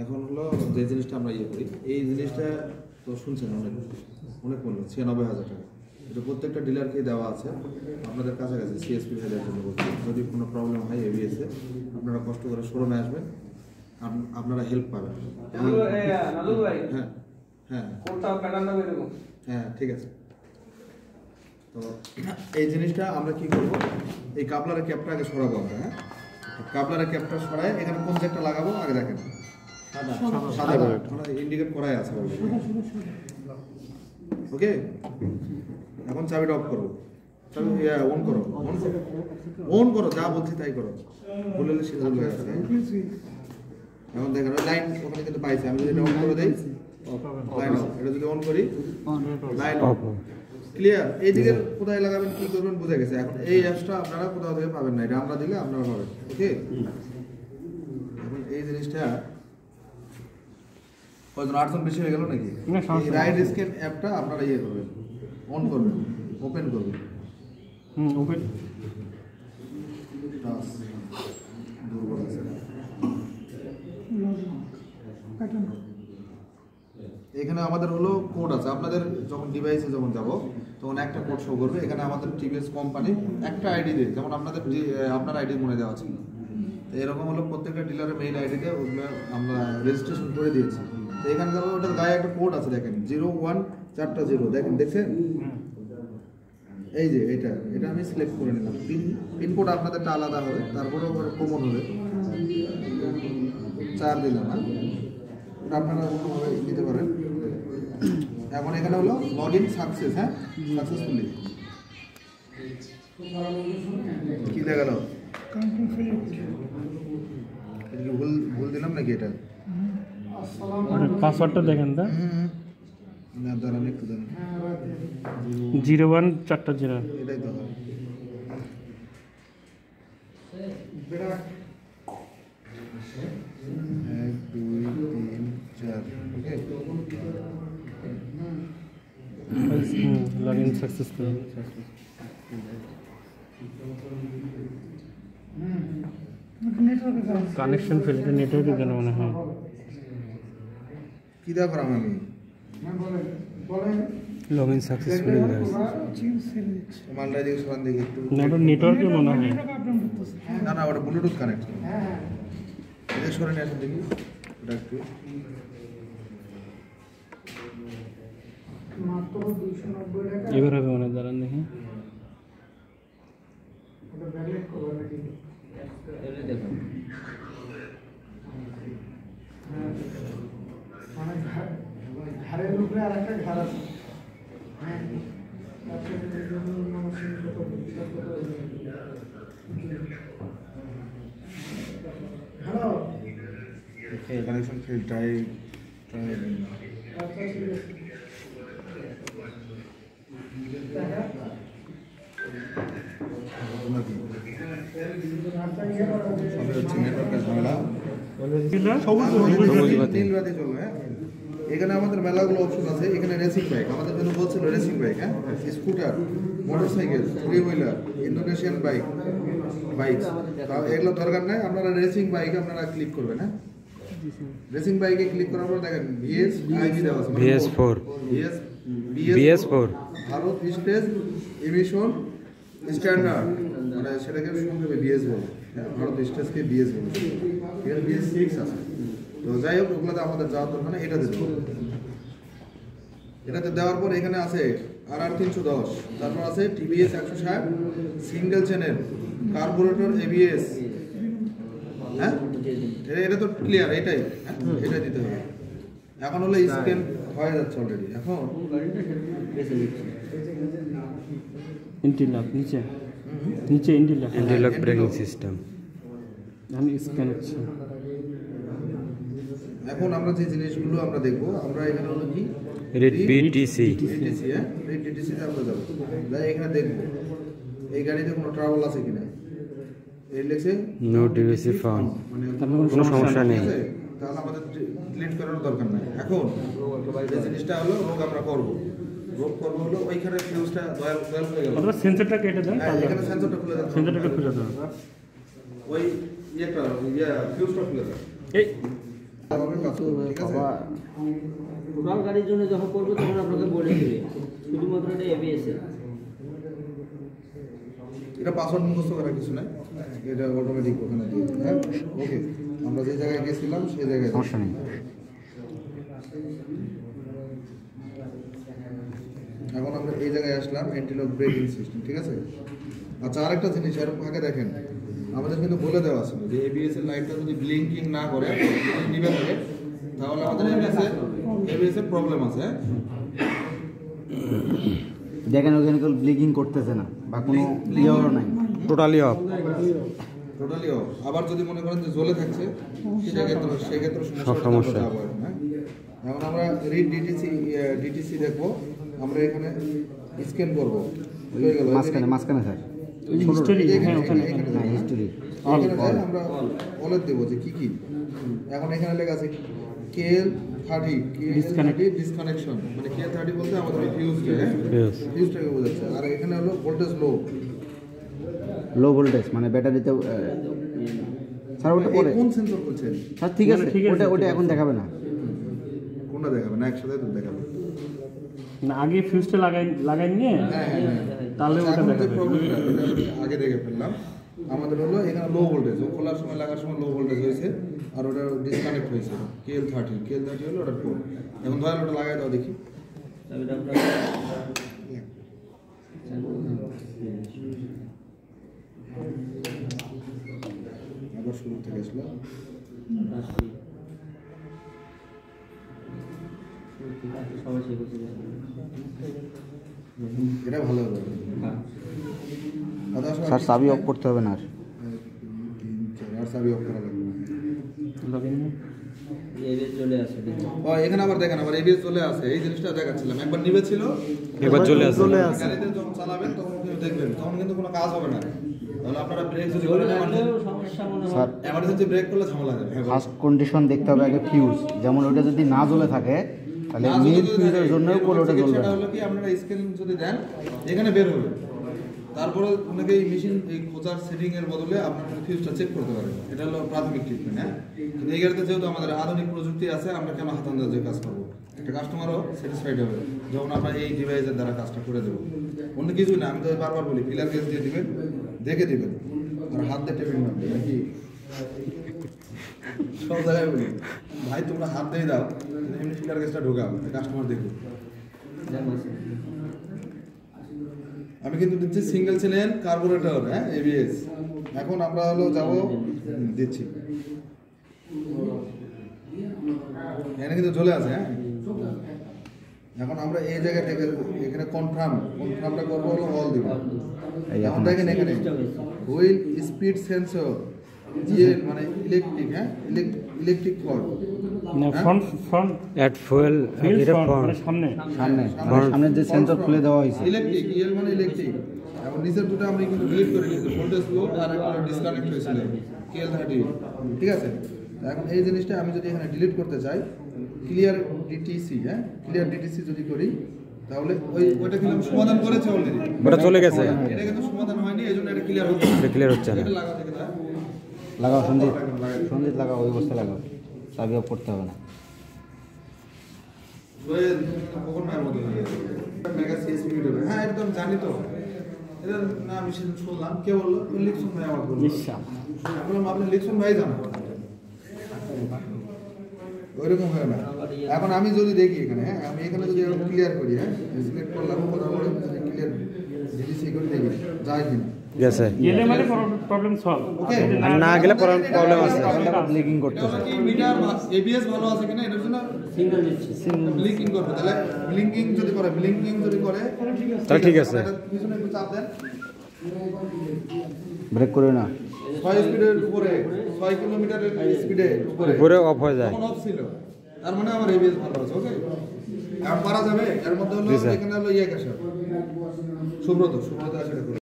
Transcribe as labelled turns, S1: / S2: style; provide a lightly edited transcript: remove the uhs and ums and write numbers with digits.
S1: এখন হলো যে জিনিসটা আমরা ইয়ে করি, এই জিনিসটা তো শুনছেন অনেক মূল্য 96,000 টাকা। এটা প্রত্যেকটা ডিলারকে দেওয়া আছে আপনাদের কাছাকাছি সিএসপি ভ্যালির জন্য বলছি। যদি কোনো প্রবলেম হয় এবিএসে আপনারা কষ্ট করে শোরুমে আসবেন, আপনারা হেল্প পাবেন। হ্যাঁ হ্যাঁ হ্যাঁ ঠিক আছে। তো এই জিনিসটা আমরা কি করব, এই কাপলারের ক্যাপটা আগে সরাবো আমরা। হ্যাঁ, কাপলারের ক্যাপটা সরাই এখানে কোন একটা লাগাবো আগে দেখেন। সাদা মানে ইন্ডিকেট করাই আছে। ওকে, এখন চাবিটা অফ করো, চাবি অন করো, অন করো, যা বলছি তাই করো। বলে সিদ্ধান্ত হয়ে গেছে। এখন দেখেন ওই লাইন ওখানে কিন্তু পাইছে। আমি যদি এটা অন করে দেই, লাইন অফ। এটা যদি অন করি, লাইন অফ। ক্লিয়ার? এই দিকে কোথায় লাগাবেন কি করবেন বুঝে গেছে। এখন এই অ্যাপসটা আপনারা কোথাও থেকে পাবেন না, এটা আমরা দিলে আপনারা পাবেন। ওকে, এখন এই জিনিসটা কয়জন 8জন বেশি হয়ে গেল নাকি? এই রাইড স্ক্যান অ্যাপটা আপনারা ইয়ে করবেন, অন করবেন, ওপেন করবেন।
S2: ওপেন।
S1: দুর্বল আছে। এখানে আমাদের হলো কোড আছে। আপনাদের যখন ডিভাইসে যখন যাব তখন একটা কোড শো করবে। এখানে আমাদের টিভিএস কোম্পানি একটা আইডি দিয়ে, যেমন আপনার আইডি মনে দেওয়া ছিল, তো এরকম হলো প্রত্যেকটা ডিলারের মেইল আইডিতে ওগুলো আমরা রেজিস্ট্রেশন করে দিয়েছি। তো এখানে যাবো, ওটার গায়ে একটা কোড আছে দেখেন, 01 4টা 0 দেখেন, দেখছেন? এই যে এটা আমি সিলেক্ট করে নিলাম। পিনকোড আপনাদেরটা আলাদা হবে, তারপরে কমন হবে। 4 দিলাম। আপনারা অন্যভাবে দিতে পারেন। এখন এখানে হলো লগ ইন সাকসেস। হ্যাঁ, সাকসেসফুলি। কি দেখালো? ভুল দিলাম নাকি? এটা
S2: পাসওয়ার্ডটা দেখেন। তা
S1: না, দাঁড়ান একটু দাঁড়ান।
S2: 01 4টা 0
S1: এটাই তো হয়। 1 2 3 4। ওকে,
S2: লগইন সাকসেসফুল। কানেকশন ফেলতে নেটওয়ার্কের জন্য মনে হয়।
S1: কি দা করাম আমি?
S2: লগইন সাকসেসফুল হয়ে গেছে।
S1: মালটা দিকে সরান দেখি একটু।
S2: না, ওটা নেটওয়ার্কের মনে হয়।
S1: না না, ওটা ব্লুটুথ কানেক্ট। এটা সরে নিয়ে আসুন দেখি ওটা একটু।
S2: এবার হবে মনে, দাঁড়ান দেখি।
S3: ঘাড়ের উপরে আর একটা ঘাড় আছে। Hello,
S1: connection fail. ট্রাই এখানে আমাদের মেলাগুলো অপশন আছে। এখানে রেসিং বাইক আমাদের জন্য বলছিল, রেসিং বাইক, হ্যাঁ, scooter, motorcycle, 3 wheeler, Indonesian bike, এগুলো দরকার নাই। আপনারা রেসিং বাইক আপনারা ক্লিক করবেন। হ্যাঁ, রেসিং বাইকে ক্লিক করার পর দেখেন ভিএস আইভি দেওয়া আছে, VS4 Bharat stage emission standard, মানে সেটাকে সংক্ষেপে বিএস বলে। হ্যাঁ, ভারত স্টেজকে বিএস বলে। এখানে BS6 আছে। তো যাই হোক, ওগুলোতে আমাদের যাওয়ার দরকার নেই। এটাতে দেওয়ার পর এখানে আছে RR 310, তারপর আছে TVS 160 single channel, carburettor, ABS। হ্যাঁ, এটা তো ক্লিয়ার। এটাই, হ্যাঁ, এটাই দিতে হবে। এখন হলো স্ক্যান হয়ে যাচ্ছে অলরেডি। এখন
S2: ইন্টিলক নিচে ইন্টিলক ব্রেকিং সিস্টেম আমি স্ক্যান হচ্ছে।
S1: এখন আমরা যে জিনিসগুলো আমরা দেখব, আমরা এখানে হলো কি
S2: রেড বিটিসি,
S1: হ্যাঁ, রেড ডিটিসি তে আমরা যাব। তাই এখানে দেখব এই গাড়িতে কোনো ট্রাবল আছে কিনা। এই লেখছে
S2: নো ডিভিসি ফাউন্ড,
S1: মানে
S2: কোনো সমস্যা নেই।
S1: তাহলে আমাদের ডিলিট করার দরকার নাই। এখন যে জিনিসটা হলো রোগ আমরা করব, ব্রোক করবো হলো ওইখানে ফিউজটা দয়াল হয়ে গেল।
S2: অথবা সেন্সরটা কেটে দেন,
S1: হ্যাঁ, এখানে সেন্সরটা খুলে দেন,
S2: সেন্সরটা খুলে দেন।
S1: ওই ফিউজটা খুলে দেন।
S2: এই
S1: তাহলে কাজ করবে, ঠিক আছে?
S4: টোটাল গাড়ির জন্য যখন করবো তখন আপনাকে বলে দেবে, শুধুমাত্র এটা এবিএস এর।
S1: এটা পাসওয়ার্ড মুখস্থ করার কিছু নাই, এটা অটোমেটিক ওখানে দিয়ে দেবে। হ্যাঁ, ওকে। আমরা যে জায়গায় গেছিলাম সেই জায়গায়
S2: সমস্যা নেই।
S1: এখন আমরা এই জায়গায় আসলাম, অ্যান্টিলক ব্রেকিং সিস্টেম, ঠিক আছে? আচ্ছা, আরেকটা জিনিস এর আগে দেখেন, আমাদের কিন্তু বলে দেওয়া ছিল যে এবিএস এর লাইটটা যদি ব্লিঙ্কিং না করে নিভে থাকে তাহলে আমাদের এবিএস এর প্রবলেম আছে। হ্যাঁ,
S5: দেখেন ওখানে কেউ ব্লিকিং করতেছে না বা কোনো ইয়েও নাই,
S2: টোটালি অফ।
S1: Totally off. আবার যদি মনে করেন যে জ্বলে থাকছে সেক্ষেত্রে
S2: সমস্যা।
S1: যাবো। হ্যাঁ, এখন আমরা রিড ডিটিসি দেখবো, আমরা এখানে স্ক্যান করবো, হয়ে গেল
S5: মাঝখানে স্যার
S2: হিস্টোরি, হ্যাঁ ওখানে
S5: হিস্টোরি
S1: এখানে যাই আমরা বলে দেবো যে কি কি। এখন এখানে লেখা আছে KL30 ডিসকানেকশন, মানে KL30 বলতে আমাদের ফিউজটা, হ্যাঁ ফিউজটাকে বোঝাচ্ছে। আর এখানে হলো ভোল্টেজ
S5: লো ভোল্টেজ মানে ব্যাটারিতে স্যার ওটা পরে
S1: কোন সেন্সর বলছেন?
S5: স্যার ঠিক আছে,
S2: ঠিক আছে,
S5: ওটা এখন দেখাবে না,
S1: কোনটা দেখাবে না, একসাথে তো দেখাবে।
S2: না, আগে ফিউজটা লাগাই নিয়ে তাহলে ওটা
S1: এখন যে
S2: দেখাবে।
S1: প্রবলেমটা এটা আগে দেখে ফেললাম, আমাদের হলো এখানে লো ভোল্টেজ, ও খোলার সময় লাগার সময় লো ভোল্টেজ হয়েছে আর ওটা ডিসকানেক্ট হয়েছে। KL30 হলো ওটা পোর্ট। এখন ধরেন ওটা লাগাই দাও দেখি।
S4: তাহলে আপনার
S1: আবার শুরু থেকে আসলো।
S4: সবাই শিখেছে।
S1: এটা ভালো হবে।
S5: স্যার চাবি অফ করতে হবে না আর।
S1: আর চাবি অফ করা লাগবে।
S4: এবিএস চলে আসে।
S1: ও এখানে আবার দেখেন, আবার এবিএস চলে আসে, এই জিনিসটা দেখাচ্ছিলাম। একবার নিভে ছিল,
S2: একবার চলে আসে।
S1: গাড়িতে যখন চালাবেন তখন কিন্তু দেখবেন, তখন কিন্তু কোনো কাজ হবে না। তাহলে আপনারা ব্রেক যদি করেন,
S4: সমস্যা মনে হয়।
S5: স্যার
S1: এমার্জেন্সি ব্রেক করলে ঝামেলা যাবে। হ্যাঁ,
S5: ফার্স্ট কন্ডিশন দেখতে হবে আগে ফিউজ, যেমন ওটা যদি না জ্বলে থাকে তাহলে মেইন ফিউজের জন্যও কোন ওটা জ্বলবে
S1: সেটা
S5: না।
S1: হলো কি, আপনারা স্ক্যান যদি দেন এখানে বের হবে, তারপরে অনেকে এই মেশিন এই খোঁজার সেটিং এর বদলে আপনার ফিউজটা চেক করতে পারেন। এটা হলো প্রাথমিক ট্রিটমেন্ট। হ্যাঁ, কিন্তু এই গাড়িতে যেহেতু আমাদের আধুনিক প্রযুক্তি আছে, আমরা কেন হাত আন্দাজে কাজ করবো? একটা কাস্টমারও স্যাটিসফাইড হবে যখন আমরা এই ডিভাইসের দ্বারা কাজটা করে দেবো। অন্য কিছুই না, আমি তো বারবার বলি, ফিলার গেজ দিয়ে দিবেন, দেখে দিবেন, আর হাত দিয়ে টেবিল মারবে নাকি সব জায়গায় বলি, ভাই তোমরা হাত দিয়ে দাও, এমনি ফিলার গেজটা ঢোকাও, কাস্টমার দেখুন। আমি কিন্তু দিচ্ছি সিঙ্গেল চ্যানেল কার্বোরেটর, হ্যাঁ এবিএস। এখন আমরা হলো যাবো, দিচ্ছি, এখানে কিন্তু চলে আসে। হ্যাঁ, এখন আমরা এই জায়গা থেকে এখানে কনফার্মটা করবো, হলো অল দিব। এখন দেখেন এখানে হুইল স্পিড সেন্সর, মানে ইলেকট্রিক, হ্যাঁ ইলেকট্রিক কর্ড,
S2: না ফ্রন্ট অ্যাট ফুয়েল এটা মানে সামনে
S5: সামনের যে সেন্সর খুলে দেওয়া হয়েছে
S1: ইলেকট্রিক মানে ইলেকট্রিক। এখন নিচের দুটো আমরা কিন্তু ডিলিট করে দিয়েছি, ভোল্টেজ লো আর একটা ডিসকানেক্ট হয়েছিল KL30, ঠিক আছে? এখন এই জিনিসটা আমি যদি এখানে ডিলিট করতে চাই, ক্লিয়ার ডিটিসি, হ্যাঁ ক্লিয়ার ডিটিসি যদি করি, তাহলে ওইটা কিন্তু সমাধান করেছে অলরেডি,
S2: ওটা চলে গেছে,
S1: এটা কিন্তু সমাধান হয়নি, এই জন্য এটা ক্লিয়ার হচ্ছে
S2: এটা ক্লিয়ার হচ্ছে না।
S1: এটা লাগা থেকে দাও,
S5: লাগাও সঞ্জিত লাগাও, ওই অবস্থা লাগাও, চাবি অফ করতে হবে না।
S1: কখন মায়ের মতো হয়ে গেছে মেগা সিএসপি ভিডিও। হ্যাঁ, একদম জানি তো, এটা না আমি সেদিন শুনলাম, কে বললো? লিখছুন ভাই আমার বললো। আমি বললাম আপনি লিখছুন ভাই জানো, ওইরকম হয় না। এখন আমি যদি দেখি এখানে, হ্যাঁ আমি এখানে যদি ক্লিয়ার করি, হ্যাঁ সিলেক্ট করলাম, কথা বলে যদি ক্লিয়ার ডিলিসি করে দেখি যায় কিনা,
S2: গেছে,
S6: গেলে মানে প্রবলেম সলভ।
S1: ওকে,
S2: আর না গেলে প্রবলেম আছে।
S5: ব্লিকিং
S1: এটা
S5: করতেছে,
S1: হলো কি মিটার এবিএস ভালো আছে কিনা এটার জন্য
S4: সিঙ্গেল দিচ্ছি।
S1: ব্লিঙ্কিং করবে। তাহলে ব্লিঙ্কিং যদি করে
S2: তাহলে ঠিক আছে।
S1: পিছনে একটু চাপ দেন,
S5: ব্রেক করে না
S1: 6 স্পিডের উপরে, 6 কিলোমিটারের স্পিডে
S2: উপরে অফ হয়ে যায়।
S1: তখন অফ ছিল, তার মানে আমার এবিএস ভালো আছে। ওকে, এখন পারা যাবে। এর মধ্যে হলো
S2: জি স্যার।
S1: এখানে হলো ইয়ে কাছে সুব্রত আসলে